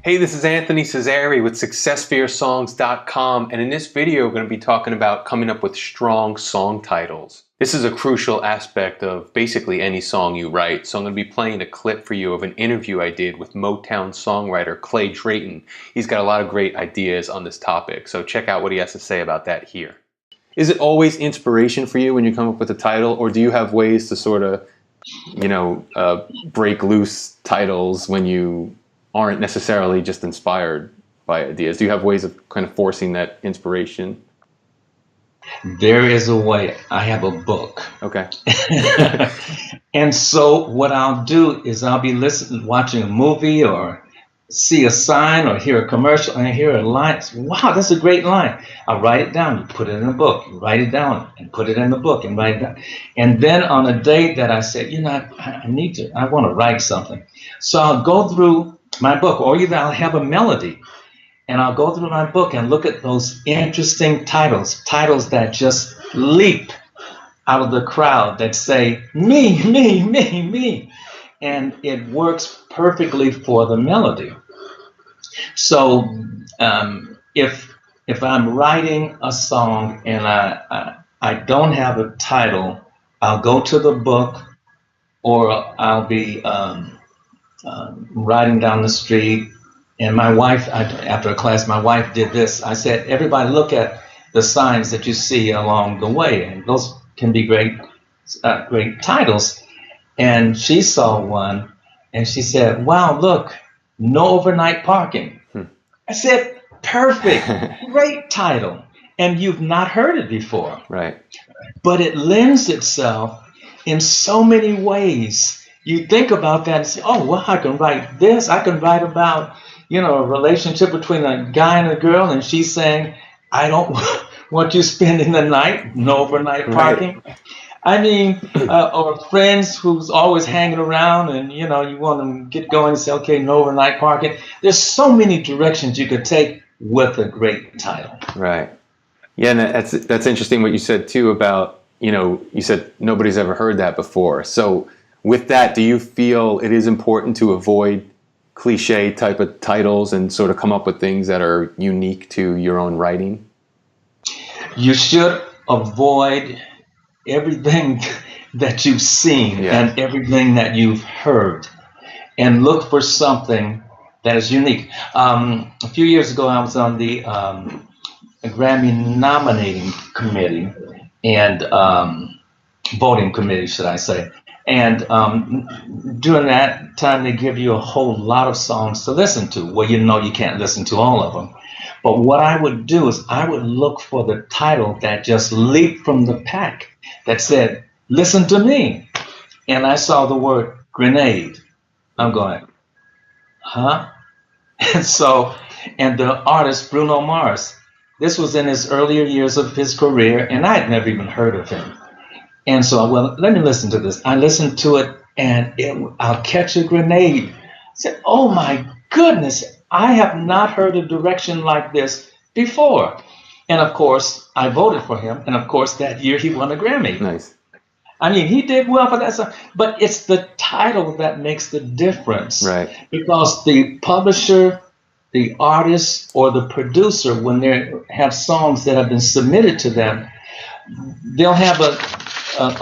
Hey, this is Anthony Cesare with SuccessFearSongs.com, and in this video we're going to be talking about coming up with strong song titles. This is a crucial aspect of basically any song you write, so I'm going to be playing a clip for you of an interview I did with Motown songwriter Clay Drayton. He's got a lot of great ideas on this topic, so check out what he has to say about that here. Is it always inspiration for you when you come up with a title, or do you have ways to sort of, break loose titles when you aren't necessarily just inspired by ideas? Do you have ways of kind of forcing that inspiration? There is a way. I have a book. Okay. And so what I'll do is I'll be watching a movie or see a sign or hear a commercial and I hear a line. Wow, that's a great line. I'll write it down, put it in a book, write it down and put it in the book and write it down. And then on a day that I said, I want to write something. So I'll go through my book, or either I'll have a melody and I'll go through my book and look at those interesting titles that just leap out of the crowd that say, me, me, me, me. And it works perfectly for the melody. So if I'm writing a song and I don't have a title, I'll go to the book, or I'll be riding down the street, and my wife, after a class, my wife did this. I said, everybody look at the signs that you see along the way, and those can be great titles. And she saw one, and she said, wow, look, no overnight parking. I said, perfect, great title, and you've not heard it before. Right. But it lends itself in so many ways. You think about that and say, oh, well, I can write this. I can write about, a relationship between a guy and a girl, and she's saying, I don't want you spending the night, no overnight parking. Right. I mean, or friends who's always hanging around and, you want them to get going and say, okay, no overnight parking. There's so many directions you could take with a great title. Right. Yeah, and that's interesting what you said, too, about, you said nobody's ever heard that before. So with that, do you feel it is important to avoid cliche type of titles and sort of come up with things that are unique to your own writing? You should avoid everything that you've seen and everything that you've heard, and look for something that is unique. A few years ago, I was on the Grammy nominating committee and voting committee, should I say. And during that time, they give you a whole lot of songs to listen to. Well, you can't listen to all of them. But what I would do is I would look for the title that just leaped from the pack that said, listen to me. And I saw the word grenade. I'm going, huh? And the artist, Bruno Mars, this was in his earlier years of his career, and I had never even heard of him. And so, well, let me listen to this. I listened to it, and I'll catch a grenade. I said, oh my goodness, I have not heard a direction like this before. And of course, I voted for him. And of course, that year he won a Grammy. Nice. I mean, he did well for that song. But it's the title that makes the difference. Right. Because the publisher, the artist, or the producer, when they have songs that have been submitted to them, they'll have a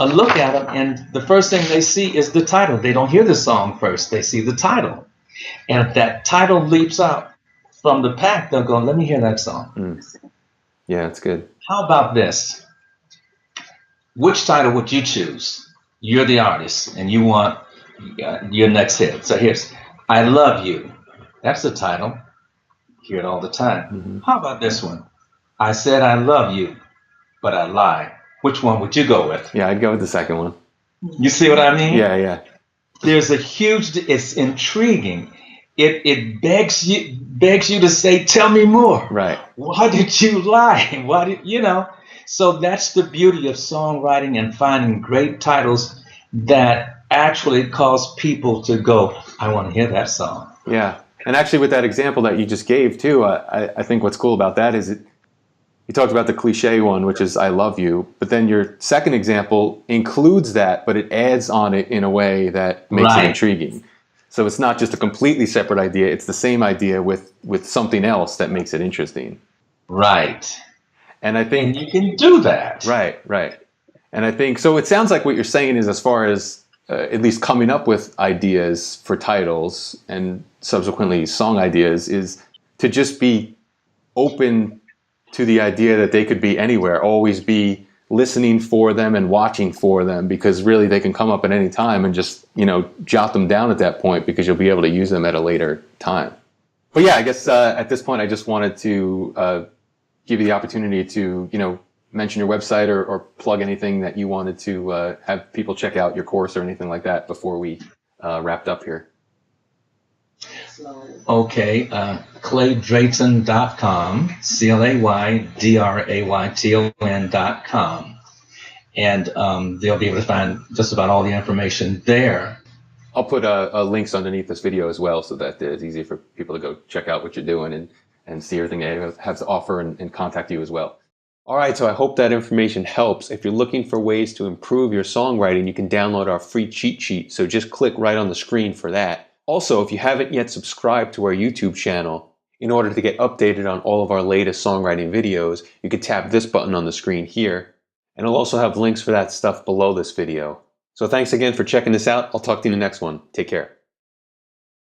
look at them, and the first thing they see is the title. They don't hear the song first. They see the title. And if that title leaps out from the pack, they'll go, let me hear that song. Yeah, that's good. How about this? Which title would you choose? You're the artist, and you want your next hit. So here's I Love You. That's the title. Hear it all the time. How about this one? I Said I Love You, but I Lied. Which one would you go with? Yeah, I'd go with the second one. You see what I mean? Yeah. There's it's intriguing. It begs you to say, tell me more. Right. Why did you lie? So that's the beauty of songwriting and finding great titles that actually cause people to go, I want to hear that song. Yeah. And actually with that example that you just gave too, I think what's cool about that is you talked about the cliche one, which is I love you, but then your second example includes that, but it adds on it in a way that makes it intriguing. So it's not just a completely separate idea, it's the same idea with something else that makes it interesting. Right. And I think And you can do that. right. And I think so. It sounds like what you're saying is, as far as at least coming up with ideas for titles and subsequently song ideas, is to just be open to the idea that they could be anywhere. Always be listening for them and watching for them, because really they can come up at any time, and just, jot them down at that point, because you'll be able to use them at a later time. But yeah, I guess at this point I just wanted to give you the opportunity to, mention your website or plug anything that you wanted to have people check out, your course or anything like that, before we wrapped up here. Okay, claydrayton.com, ClayDrayton.com. And they'll be able to find just about all the information there. I'll put links underneath this video as well, so that it's easy for people to go check out what you're doing and see everything they have to offer, and contact you as well. All right, so I hope that information helps. If you're looking for ways to improve your songwriting, you can download our free cheat sheet. So just click right on the screen for that. Also, if you haven't yet subscribed to our YouTube channel, in order to get updated on all of our latest songwriting videos, you can tap this button on the screen here. And I'll also have links for that stuff below this video. So thanks again for checking this out. I'll talk to you in the next one. Take care.